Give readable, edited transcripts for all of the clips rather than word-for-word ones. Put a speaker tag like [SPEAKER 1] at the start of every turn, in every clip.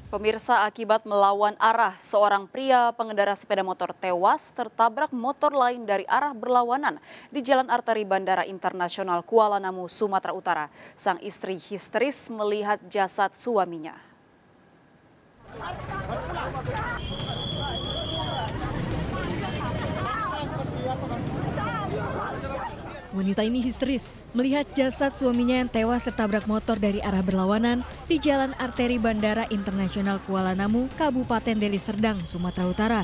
[SPEAKER 1] Pemirsa, akibat melawan arah, seorang pria pengendara sepeda motor tewas tertabrak motor lain dari arah berlawanan di Jalan Arteri Bandara Internasional Kuala Namu, Sumatera Utara. Sang istri histeris melihat jasad suaminya.
[SPEAKER 2] Wanita ini histeris melihat jasad suaminya yang tewas tertabrak motor dari arah berlawanan di Jalan Arteri Bandara Internasional Kuala Namu, Kabupaten Deli Serdang, Sumatera Utara.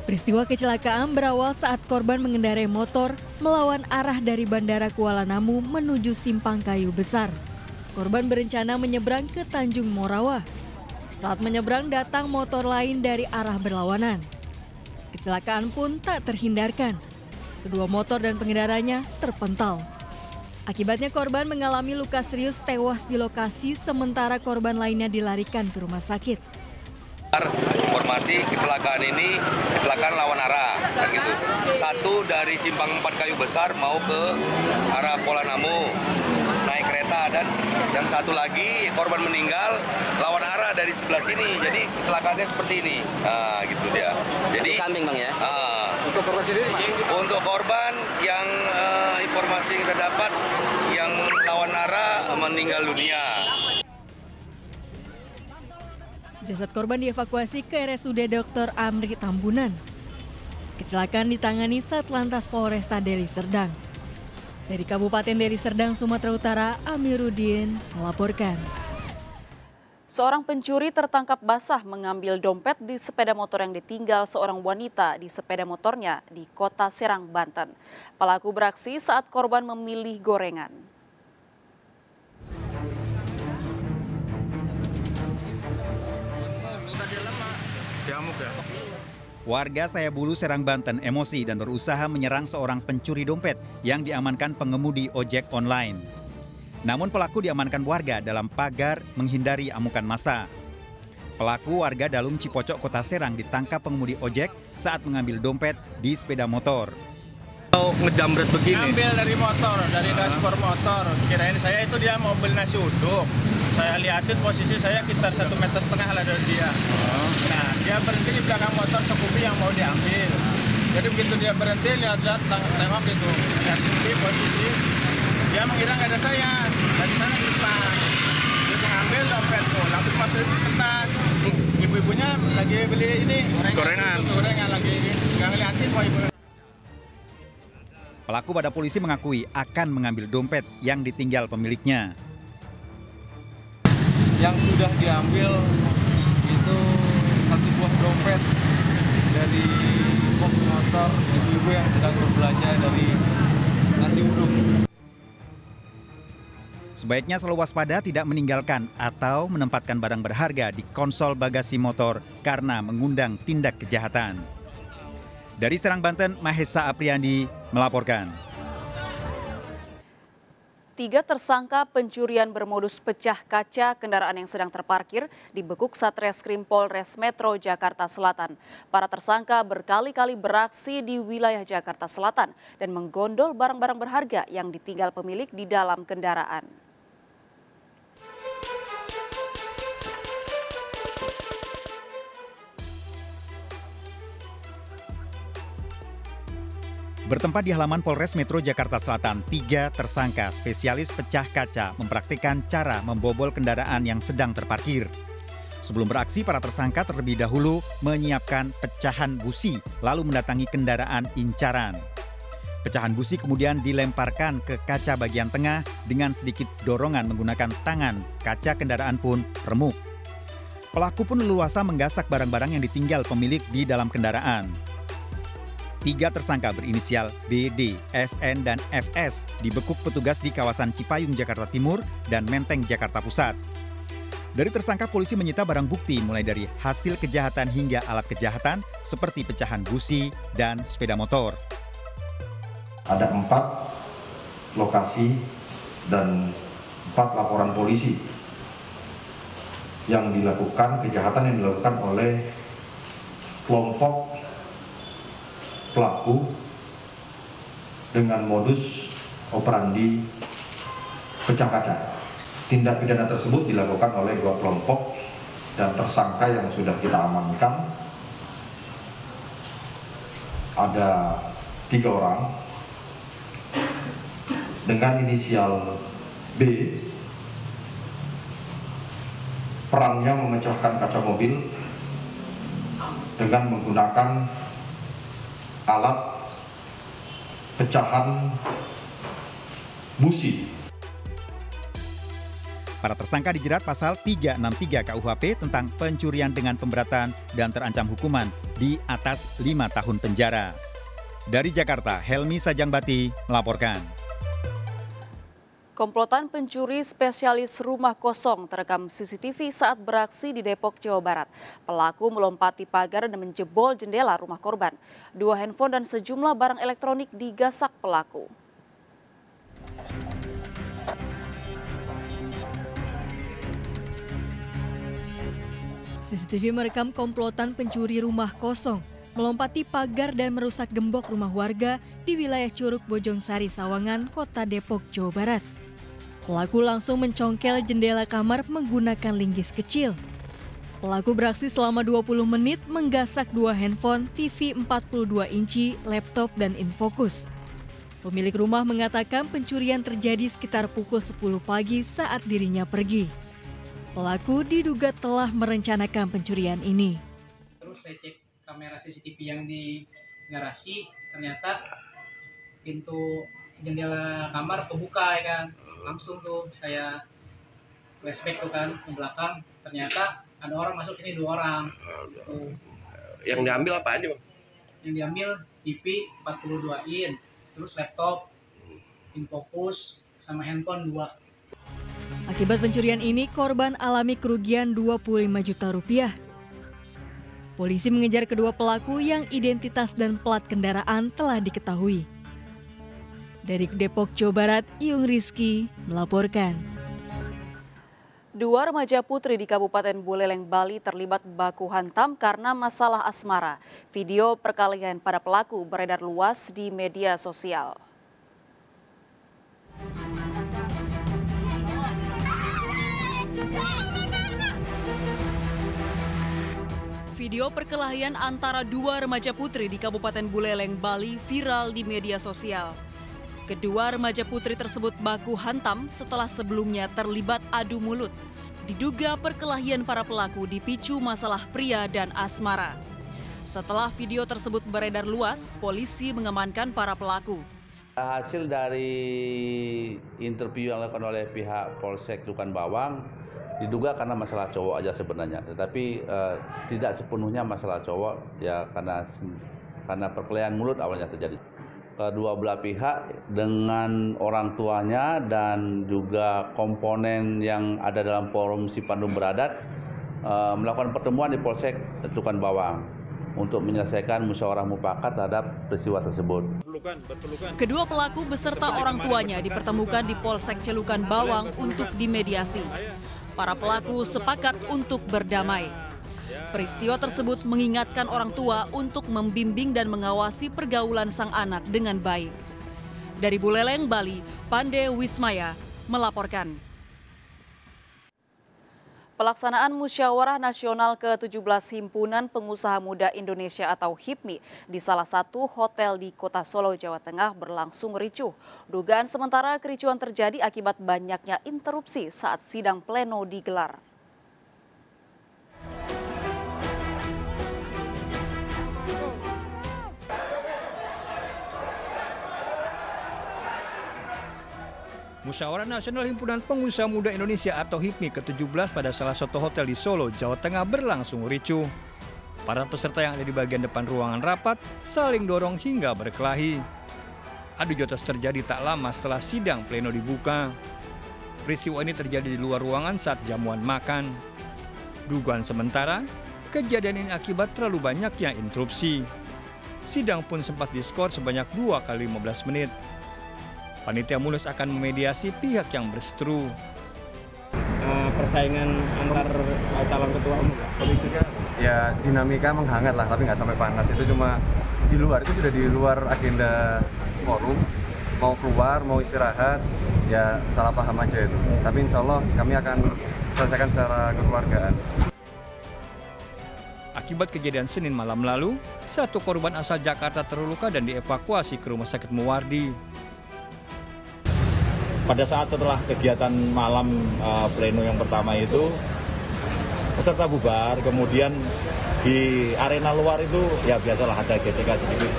[SPEAKER 2] Peristiwa kecelakaan berawal saat korban mengendarai motor melawan arah dari Bandara Kuala Namu menuju Simpang Kayu Besar. Korban berencana menyeberang ke Tanjung Morawa. Saat menyeberang datang motor lain dari arah berlawanan. Kecelakaan pun tak terhindarkan. Kedua motor dan pengendaranya terpental. Akibatnya korban mengalami luka serius, tewas di lokasi, sementara korban lainnya dilarikan ke rumah sakit.
[SPEAKER 3] Informasi kecelakaan ini kecelakaan lawan arah, kan gitu. Satu dari Simpang 4 Kayu Besar mau ke arah Kuala Namu naik kereta, dan yang satu lagi korban meninggal lawan arah dari sebelah sini. Jadi kecelakaannya seperti ini. Nah, gitu dia. Jadi
[SPEAKER 4] kambing Bang ya.
[SPEAKER 3] Untuk korban sendiri, untuk korban yang informasi yang kita dapat yang lawan arah meninggal dunia.
[SPEAKER 2] Jasad korban dievakuasi ke RSUD Dr. Amri Tambunan. Kecelakaan ditangani Satlantas Polresta Deli Serdang. Dari Kabupaten Deli Serdang, Sumatera Utara, Amiruddin melaporkan.
[SPEAKER 1] Seorang pencuri tertangkap basah mengambil dompet di sepeda motor yang ditinggal seorang wanita di sepeda motornya di Kota Serang, Banten. Pelaku beraksi saat korban memilih gorengan.
[SPEAKER 5] Warga Sayabulu, Serang, Banten emosi dan berusaha menyerang seorang pencuri dompet yang diamankan pengemudi ojek online. Namun pelaku diamankan warga dalam pagar menghindari amukan massa. Pelaku warga Dalung Cipocok, Kota Serang ditangkap pengemudi ojek saat mengambil dompet di sepeda motor.
[SPEAKER 6] Ngejambret begini.
[SPEAKER 7] Ambil dari motor, dari dashboard motor. Kirain saya itu dia mau beli nasi uduk. Saya lihatin posisi saya sekitar 1,5 meter lah dari dia. Nah, dia berhenti di belakang motor Scoopy yang mau diambil. Jadi begitu dia berhenti, lihat-lihat, tengok gitu. Lihat Scoopy posisi, dia mengira nggak ada saya. Dari sana di depan. Dia mengambil dompetku, langsung masuk ke tas. Ibu-ibunya lagi beli ini. Gorengan lagi. Nggak ngeliatin kok ibu.
[SPEAKER 5] Pelaku pada polisi mengakui akan mengambil dompet yang ditinggal pemiliknya.
[SPEAKER 6] Yang sudah diambil itu satu buah dompet dari box motor ibu-ibu yang sedang berbelanja dari nasi uduk.
[SPEAKER 5] Sebaiknya selalu waspada tidak meninggalkan atau menempatkan barang berharga di konsol bagasi motor karena mengundang tindak kejahatan. Dari Serang, Banten, Mahesa Apriandi melaporkan.
[SPEAKER 1] 3 tersangka pencurian bermodus pecah kaca kendaraan yang sedang terparkir dibekuk Satreskrim Polres Metro Jakarta Selatan. Para tersangka berkali-kali beraksi di wilayah Jakarta Selatan dan menggondol barang-barang berharga yang ditinggal pemilik di dalam kendaraan.
[SPEAKER 5] Bertempat di halaman Polres Metro Jakarta Selatan, 3 tersangka spesialis pecah kaca mempraktikkan cara membobol kendaraan yang sedang terparkir. Sebelum beraksi, para tersangka terlebih dahulu menyiapkan pecahan busi, lalu mendatangi kendaraan incaran. Pecahan busi kemudian dilemparkan ke kaca bagian tengah dengan sedikit dorongan menggunakan tangan. Kaca kendaraan pun remuk. Pelaku pun leluasa menggasak barang-barang yang ditinggal pemilik di dalam kendaraan. 3 tersangka berinisial BD, SN, dan FS dibekuk petugas di kawasan Cipayung, Jakarta Timur, dan Menteng, Jakarta Pusat. Dari tersangka, polisi menyita barang bukti mulai dari hasil kejahatan hingga alat kejahatan seperti pecahan busi dan sepeda motor.
[SPEAKER 8] Ada 4 lokasi dan 4 laporan polisi yang dilakukan, kejahatan yang dilakukan oleh kelompok pelaku dengan modus operandi pecah kaca. Tindak pidana tersebut dilakukan oleh 2 kelompok dan tersangka yang sudah kita amankan ada 3 orang dengan inisial B. Perannya memecahkan kaca mobil dengan menggunakan alat pecahan busi.
[SPEAKER 5] Para tersangka dijerat pasal 363 KUHP tentang pencurian dengan pemberatan dan terancam hukuman di atas 5 tahun penjara. Dari Jakarta, Helmi Sajangbati melaporkan.
[SPEAKER 1] Komplotan pencuri spesialis rumah kosong terekam CCTV saat beraksi di Depok, Jawa Barat. Pelaku melompati pagar dan menjebol jendela rumah korban. 2 handphone dan sejumlah barang elektronik digasak pelaku.
[SPEAKER 2] CCTV merekam komplotan pencuri rumah kosong, melompati pagar dan merusak gembok rumah warga di wilayah Curug Bojongsari, Sawangan, Kota Depok, Jawa Barat. Pelaku langsung mencongkel jendela kamar menggunakan linggis kecil. Pelaku beraksi selama 20 menit menggasak 2 handphone, TV 42 inci, laptop, dan infocus. Pemilik rumah mengatakan pencurian terjadi sekitar pukul 10 pagi saat dirinya pergi. Pelaku diduga telah merencanakan pencurian ini.
[SPEAKER 4] Terus saya cek kamera CCTV yang di garasi, ternyata pintu jendela kamar kebuka ya kan. Langsung tuh saya flashback tuh kan ke belakang, ternyata ada orang masuk, ini 2 orang. Tuh.
[SPEAKER 3] Yang diambil apa aja, Bang?
[SPEAKER 4] Yang diambil TV 42 in, terus laptop, infocus, sama handphone 2.
[SPEAKER 2] Akibat pencurian ini, korban alami kerugian 25 juta rupiah. Polisi mengejar kedua pelaku yang identitas dan plat kendaraan telah diketahui. Dari Depok, Jawa Barat, Iyung Rizky melaporkan.
[SPEAKER 1] 2 remaja putri di Kabupaten Buleleng, Bali terlibat baku hantam karena masalah asmara. Video perkelahian para pelaku beredar luas di media sosial. Video perkelahian antara 2 remaja putri di Kabupaten Buleleng, Bali viral di media sosial. Kedua remaja putri tersebut baku hantam setelah sebelumnya terlibat adu mulut. Diduga perkelahian para pelaku dipicu masalah pria dan asmara. Setelah video tersebut beredar luas, polisi mengamankan para pelaku.
[SPEAKER 9] Hasil dari interview yang dilakukan oleh pihak Polsek Tukan Bawang, diduga karena masalah cowok aja sebenarnya, tetapi tidak sepenuhnya masalah cowok ya, karena perkelahian mulut awalnya terjadi. Kedua belah pihak dengan orang tuanya dan juga komponen yang ada dalam forum Sipandung Beradat melakukan pertemuan di Polsek Tukan Bawang untuk menyelesaikan musyawarah mufakat terhadap peristiwa tersebut.
[SPEAKER 1] Kedua pelaku beserta orang tuanya dipertemukan di Polsek Celukan Bawang untuk dimediasi. Para pelaku sepakat untuk berdamai. Peristiwa tersebut mengingatkan orang tua untuk membimbing dan mengawasi pergaulan sang anak dengan baik. Dari Buleleng, Bali, Pande Wismaya melaporkan. Pelaksanaan Musyawarah Nasional ke-17 Himpunan Pengusaha Muda Indonesia atau HIPMI di salah satu hotel di Kota Solo, Jawa Tengah berlangsung ricuh. Dugaan sementara kericuan terjadi akibat banyaknya interupsi saat sidang pleno digelar.
[SPEAKER 10] Musyawarah Nasional Himpunan Pengusaha Muda Indonesia atau HIPMI ke-17 pada salah satu hotel di Solo, Jawa Tengah berlangsung ricuh. Para peserta yang ada di bagian depan ruangan rapat saling dorong hingga berkelahi. Adu jotos terjadi tak lama setelah sidang pleno dibuka. Peristiwa ini terjadi di luar ruangan saat jamuan makan. Dugaan sementara, kejadian ini akibat terlalu banyaknya interupsi. Sidang pun sempat diskor sebanyak 2 kali 15 menit. Panitia mulus akan memediasi pihak yang berseteru.
[SPEAKER 11] Persaingan antar calon ketua umum, politiknya ya dinamika menghangat lah, tapi nggak sampai panas. Itu cuma di luar, itu sudah di luar agenda forum. mau keluar, mau istirahat, ya salah paham aja itu. Tapi insya Allah kami akan selesaikan secara kekeluargaan.
[SPEAKER 10] Akibat kejadian Senin malam lalu, 1 korban asal Jakarta terluka dan dievakuasi ke Rumah Sakit Muwardi.
[SPEAKER 12] Pada saat setelah kegiatan malam pleno yang pertama itu, peserta bubar, kemudian di arena luar itu ya biasalah ada gesekan sedikit,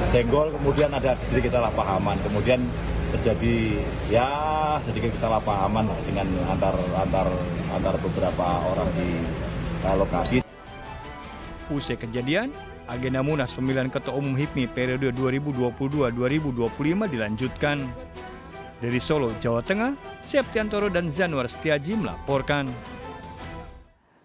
[SPEAKER 12] senggol, kemudian ada sedikit salah pahaman, kemudian terjadi ya sedikit kesalahpahaman dengan antar beberapa orang di lokasi.
[SPEAKER 10] Usai kejadian, agenda Munas pemilihan Ketua Umum HIPMI periode 2022-2025 dilanjutkan. Dari Solo, Jawa Tengah, Septiantoro dan Zanuar Setiaji melaporkan.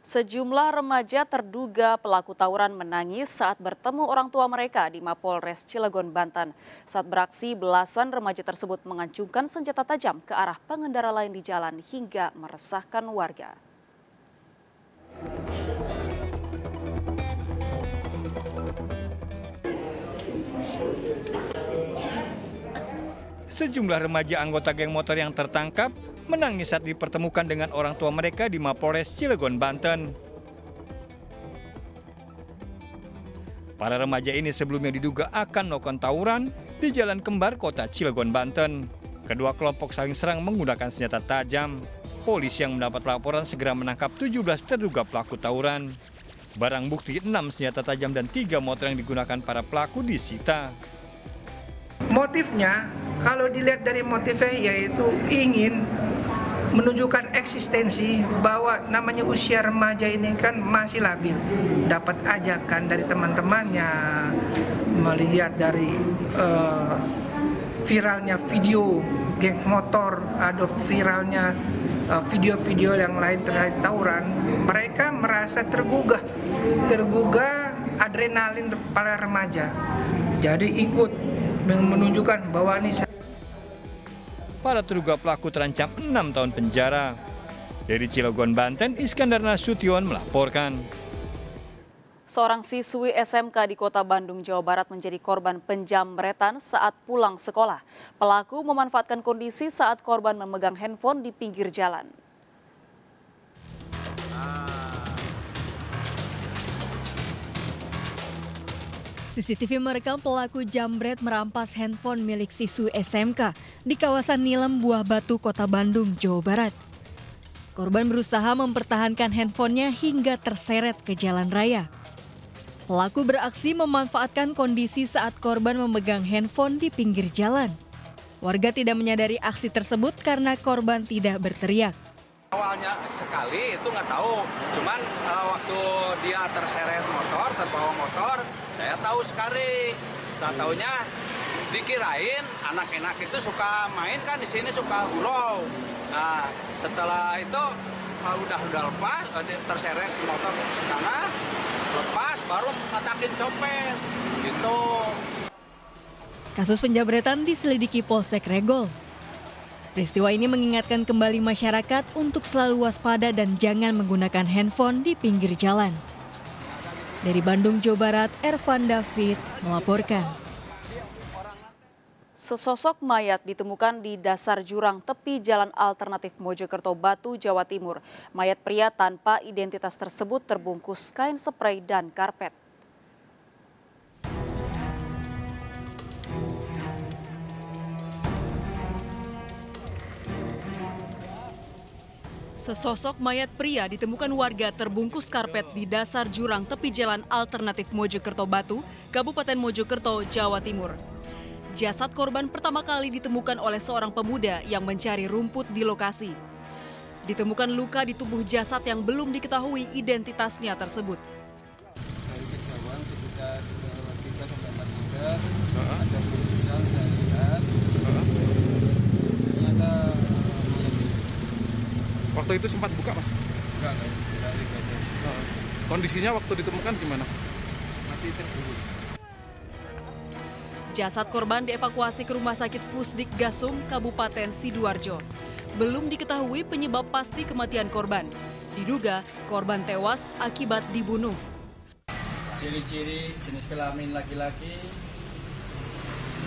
[SPEAKER 1] Sejumlah remaja terduga pelaku tawuran menangis saat bertemu orang tua mereka di Mapolres Cilegon, Banten. Saat beraksi, belasan remaja tersebut mengacungkan senjata tajam ke arah pengendara lain di jalan hingga meresahkan warga.
[SPEAKER 10] Sejumlah remaja anggota geng motor yang tertangkap menangis saat dipertemukan dengan orang tua mereka di Mapolres Cilegon, Banten. Para remaja ini sebelumnya diduga akan melakukan tawuran di Jalan Kembar, Kota Cilegon, Banten. Kedua kelompok saling serang menggunakan senjata tajam. Polisi yang mendapat laporan segera menangkap 17 terduga pelaku tawuran. Barang bukti 6 senjata tajam dan 3 motor yang digunakan para pelaku disita.
[SPEAKER 13] Motifnya, kalau dilihat dari motifnya yaitu ingin menunjukkan eksistensi bahwa namanya usia remaja ini kan masih labil. Dapat ajakan dari teman-temannya, melihat dari viralnya video geng motor, ada viralnya video-video yang lain terkait tawuran. Mereka merasa tergugah adrenalin para remaja. Jadi ikut menunjukkan bahwa ini.
[SPEAKER 10] Para terduga pelaku terancam 6 tahun penjara. Dari Cilegon, Banten, Iskandar Nasution melaporkan.
[SPEAKER 1] Seorang siswi SMK di Kota Bandung, Jawa Barat menjadi korban penjamretan saat pulang sekolah. Pelaku memanfaatkan kondisi saat korban memegang handphone di pinggir jalan.
[SPEAKER 2] CCTV merekam pelaku jambret merampas handphone milik siswi SMK di kawasan Nilem Buah Batu, Kota Bandung, Jawa Barat. Korban berusaha mempertahankan handphonenya hingga terseret ke jalan raya. Pelaku beraksi memanfaatkan kondisi saat korban memegang handphone di pinggir jalan. Warga tidak menyadari aksi tersebut karena korban tidak berteriak.
[SPEAKER 14] Awalnya sekali itu nggak tahu, cuman waktu dia terseret motor, terbawa motor, saya tahu sekali. Nah, taunya dikirain anak-anak itu suka main kan di sini suka gurau. Nah, setelah itu udah lepas, terseret motor ke sana, lepas baru ngatakin copet, gitu.
[SPEAKER 2] Kasus penjabretan diselidiki Polsek Regol. Peristiwa ini mengingatkan kembali masyarakat untuk selalu waspada dan jangan menggunakan handphone di pinggir jalan. Dari Bandung, Jawa Barat, Ervan David melaporkan.
[SPEAKER 1] Sesosok mayat ditemukan di dasar jurang tepi Jalan Alternatif Mojokerto, Batu, Jawa Timur. Mayat pria tanpa identitas tersebut terbungkus kain spray dan karpet. Sesosok mayat pria ditemukan warga terbungkus karpet di dasar jurang tepi Jalan Alternatif Mojokerto, Batu, Kabupaten Mojokerto, Jawa Timur. Jasad korban pertama kali ditemukan oleh seorang pemuda yang mencari rumput di lokasi. Ditemukan luka di tubuh jasad yang belum diketahui identitasnya tersebut.
[SPEAKER 6] Dari kejauhan sekitar 3-4 meter, ada tulisan saya lihat, ternyata
[SPEAKER 15] waktu itu sempat buka, Mas?
[SPEAKER 6] Enggak.
[SPEAKER 15] Kondisinya waktu ditemukan gimana?
[SPEAKER 6] Masih terbungkus.
[SPEAKER 1] Jasad korban dievakuasi ke Rumah Sakit Pusdik Gasum, Kabupaten Sidoarjo. Belum diketahui penyebab pasti kematian korban. Diduga korban tewas akibat dibunuh.
[SPEAKER 16] Ciri-ciri jenis kelamin laki-laki,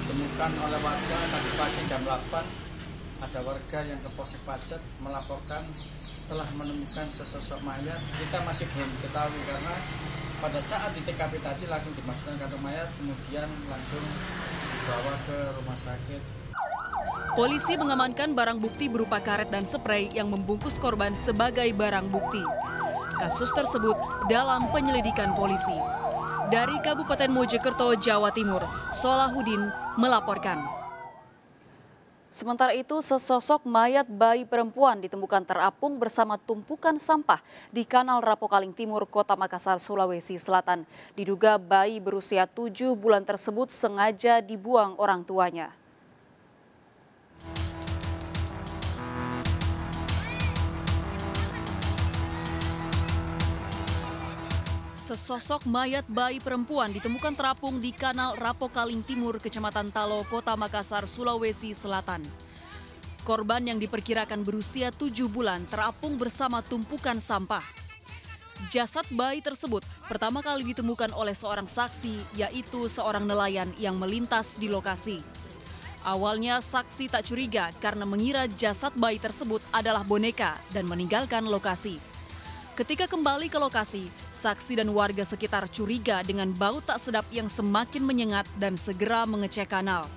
[SPEAKER 16] ditemukan oleh warga tadi pagi jam 8, ada warga yang ke Polsek Pacet melaporkan telah menemukan sesosok mayat. Kita masih belum ketahui karena pada saat di TKP tadi langsung dimasukkan kantong mayat, kemudian langsung dibawa ke rumah sakit.
[SPEAKER 1] Polisi mengamankan barang bukti berupa karet dan sprei yang membungkus korban sebagai barang bukti. Kasus tersebut dalam penyelidikan polisi. Dari Kabupaten Mojokerto, Jawa Timur, Solahuddin melaporkan. Sementara itu, sesosok mayat bayi perempuan ditemukan terapung bersama tumpukan sampah di Kanal Rapokaling Timur, Kota Makassar, Sulawesi Selatan. Diduga bayi berusia 7 bulan tersebut sengaja dibuang orang tuanya. Sesosok mayat bayi perempuan ditemukan terapung di Kanal Rapokaling Timur, Kecamatan Talo, Kota Makassar, Sulawesi Selatan. Korban yang diperkirakan berusia 7 bulan terapung bersama tumpukan sampah. Jasad bayi tersebut pertama kali ditemukan oleh seorang saksi, yaitu seorang nelayan yang melintas di lokasi. Awalnya saksi tak curiga karena mengira jasad bayi tersebut adalah boneka dan meninggalkan lokasi. Ketika kembali ke lokasi, saksi dan warga sekitar curiga dengan bau tak sedap yang semakin menyengat dan segera mengecek kanal.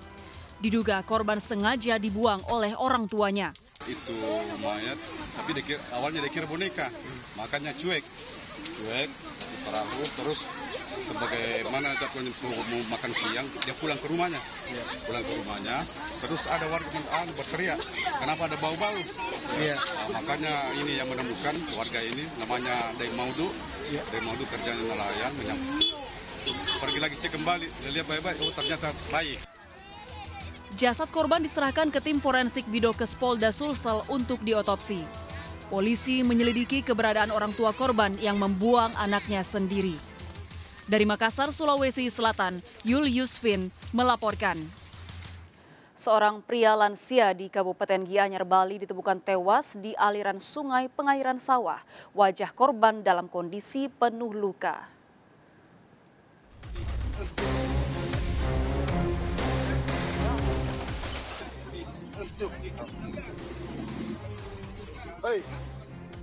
[SPEAKER 1] Diduga korban sengaja dibuang oleh orang tuanya.
[SPEAKER 17] Itu mayat, tapi awalnya dikira boneka, makanya cuek di perahu, terus sebagaimana jadwalnya mau makan siang, dia pulang ke rumahnya. Terus ada warga berteriak, kenapa ada bau-bau? Nah, makanya ini yang menemukan warga ini, namanya Dai Maudu. Dai Maudu kerjanya nelayan, pergi lagi cek kembali, dia lihat baik-baik, oh ternyata bayi.
[SPEAKER 1] Jasad korban diserahkan ke tim forensik Bidokes Polda Sulsel untuk diotopsi. Polisi menyelidiki keberadaan orang tua korban yang membuang anaknya sendiri. Dari Makassar, Sulawesi Selatan, Yul Yusfin melaporkan. Seorang pria lansia di Kabupaten Gianyar, Bali ditemukan tewas di aliran sungai pengairan sawah. Wajah korban dalam kondisi penuh luka.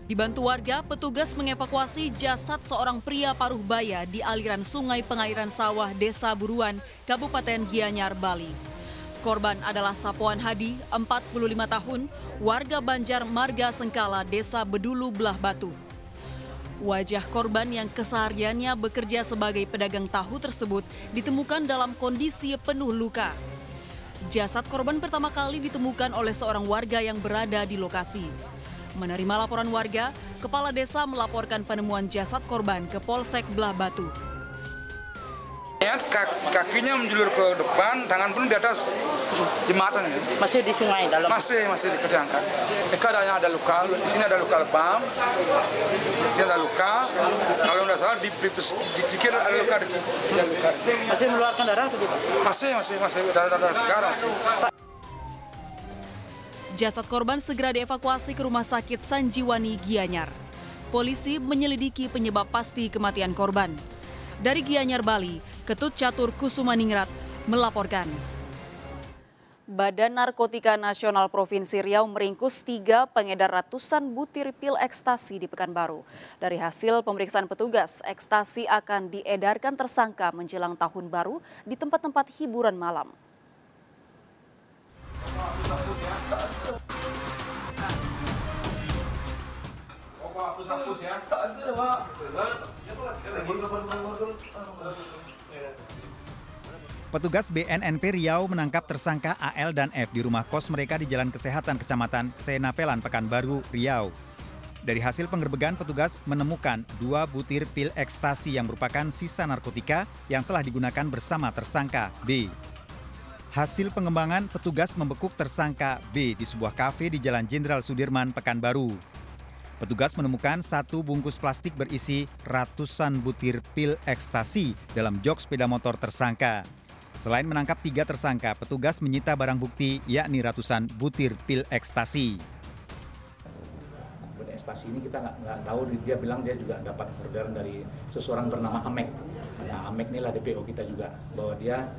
[SPEAKER 1] Dibantu warga, petugas mengevakuasi jasad seorang pria paruh baya di aliran sungai pengairan sawah Desa Buruan, Kabupaten Gianyar, Bali. Korban adalah Sapuan Hadi, 45 tahun, warga Banjar Marga Sengkala, Desa Bedulu Belah Batu. Wajah korban yang kesehariannya bekerja sebagai pedagang tahu tersebut ditemukan dalam kondisi penuh luka. Jasad korban pertama kali ditemukan oleh seorang warga yang berada di lokasi. Menerima laporan warga, kepala desa melaporkan penemuan jasad korban ke Polsek Belah Batu.
[SPEAKER 18] Kakinya menjulur ke depan, tangan pun di atas jembatan.
[SPEAKER 19] Masih di sungai dalam?
[SPEAKER 18] Masih diangkat. Keadaannya ada luka, di sini ada luka lebam, di ada luka. Kalau tidak salah dikira ada luka.
[SPEAKER 19] Masih mengeluarkan darah atau tidak?
[SPEAKER 18] Masih darah sekarang sih.
[SPEAKER 1] Jasad korban segera dievakuasi ke Rumah Sakit Sanjiwani Gianyar. Polisi menyelidiki penyebab pasti kematian korban. Dari Gianyar, Bali, Ketut Catur Kusumaningrat melaporkan. Badan Narkotika Nasional Provinsi Riau meringkus 3 pengedar ratusan butir pil ekstasi di Pekanbaru. Dari hasil pemeriksaan petugas, ekstasi akan diedarkan tersangka menjelang tahun baru di tempat-tempat hiburan malam.
[SPEAKER 5] Petugas BNNP Riau menangkap tersangka AL dan F di rumah kos mereka di Jalan Kesehatan Kecamatan Senapelan, Pekanbaru, Riau. Dari hasil penggerbegan, petugas menemukan 2 butir pil ekstasi yang merupakan sisa narkotika yang telah digunakan bersama tersangka B. Hasil pengembangan, petugas membekuk tersangka B di sebuah kafe di Jalan Jenderal Sudirman, Pekanbaru. Petugas menemukan 1 bungkus plastik berisi ratusan butir pil ekstasi dalam jok sepeda motor tersangka. Selain menangkap 3 tersangka, petugas menyita barang bukti yakni ratusan butir pil ekstasi.
[SPEAKER 20] Ekstasi ini kita nggak tahu, dia bilang dia juga dapat orderan dari seseorang bernama Amek. Nah, Amek inilah DPO kita juga, bahwa dia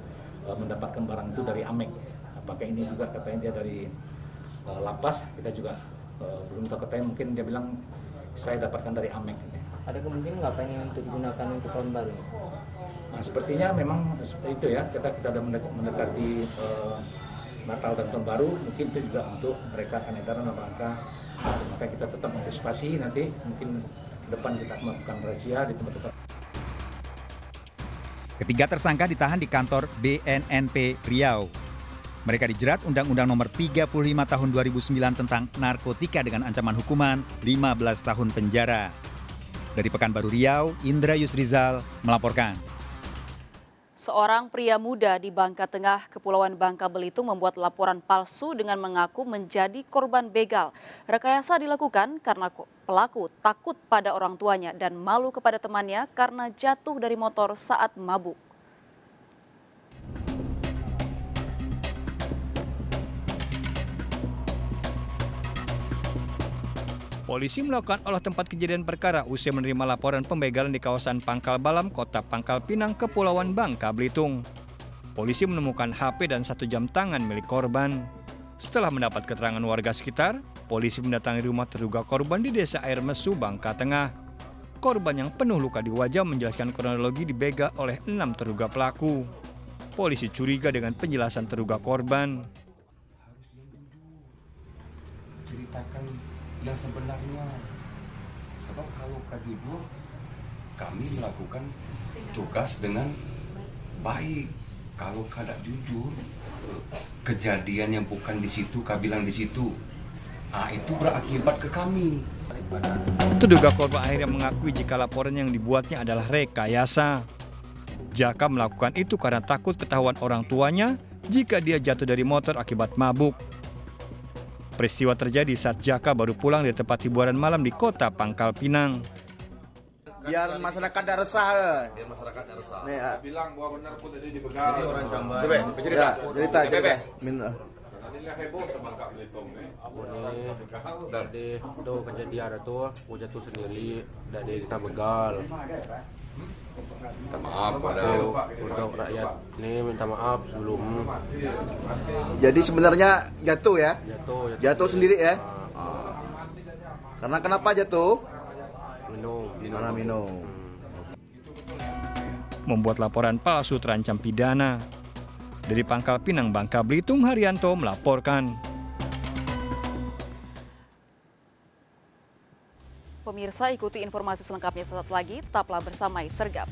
[SPEAKER 20] mendapatkan barang itu dari Amek. Apakah ini juga katanya dia dari lapas, kita juga belum tahu, katanya mungkin dia bilang saya dapatkan dari Amek.
[SPEAKER 19] Ada kemungkinan nggak pengen untuk digunakan untuk tahun baru?
[SPEAKER 20] Nah, sepertinya memang itu ya, kita udah mendekati Natal dan Tahun Baru, mungkin itu juga untuk mereka akan edaran dalam rangka, maka kita tetap mengantisipasi nanti mungkin ke depan kita melakukan razia di tempat-tempat.
[SPEAKER 5] Ketiga tersangka ditahan di kantor BNNP Riau. Mereka dijerat Undang-Undang Nomor 35 Tahun 2009 tentang narkotika dengan ancaman hukuman 15 tahun penjara. Dari Pekanbaru Riau, Indra Yusrizal melaporkan.
[SPEAKER 1] Seorang pria muda di Bangka Tengah, Kepulauan Bangka Belitung membuat laporan palsu dengan mengaku menjadi korban begal. Rekayasa dilakukan karena pelaku takut pada orang tuanya dan malu kepada temannya karena jatuh dari motor saat mabuk.
[SPEAKER 10] Polisi melakukan olah tempat kejadian perkara usai menerima laporan pembegalan di kawasan Pangkal Balam, Kota Pangkal Pinang, Kepulauan Bangka Belitung. Polisi menemukan HP dan 1 jam tangan milik korban. Setelah mendapat keterangan warga sekitar, polisi mendatangi rumah terduga korban di Desa Air Mesu, Bangka Tengah. Korban yang penuh luka di wajah menjelaskan kronologi dibegal oleh 6 terduga pelaku. Polisi curiga dengan penjelasan terduga korban.
[SPEAKER 21] Ceritakan yang sebenarnya, sebab kalau jujur kami melakukan tugas dengan baik. Kalau kada jujur, kejadian yang bukan di situ, kau bilang di situ, itu berakibat ke kami.
[SPEAKER 10] Terduga korban akhirnya mengakui jika laporan yang dibuatnya adalah rekayasa. Jaka melakukan itu karena takut ketahuan orang tuanya jika dia jatuh dari motor akibat mabuk. Peristiwa terjadi saat Jaka baru pulang dari tempat hiburan malam di Kota Pangkal Pinang.
[SPEAKER 22] Biar masyarakat tidak resah.
[SPEAKER 21] Biar masyarakat tidak resah.
[SPEAKER 22] Nih,
[SPEAKER 21] bilang bahwa benar pun saya dibegal. Jadi orang Jamban.
[SPEAKER 22] Coba cerita. Minta.
[SPEAKER 21] Ini heboh sebangka Belitung nih.
[SPEAKER 23] Dari itu kejadian itu, aku jatuh sendiri dari kita begal.
[SPEAKER 21] Minta maaf pada
[SPEAKER 23] untuk rakyat ini, minta maaf sebelum.
[SPEAKER 22] Jadi sebenarnya jatuh ya? Jatuh sendiri ya? Karena kenapa jatuh? Karena minum.
[SPEAKER 10] Membuat laporan palsu terancam pidana. Dari Pangkal Pinang, Bangka Belitung, Haryanto melaporkan.
[SPEAKER 1] Pemirsa, ikuti informasi selengkapnya sesaat lagi. Tetaplah bersama Sergap.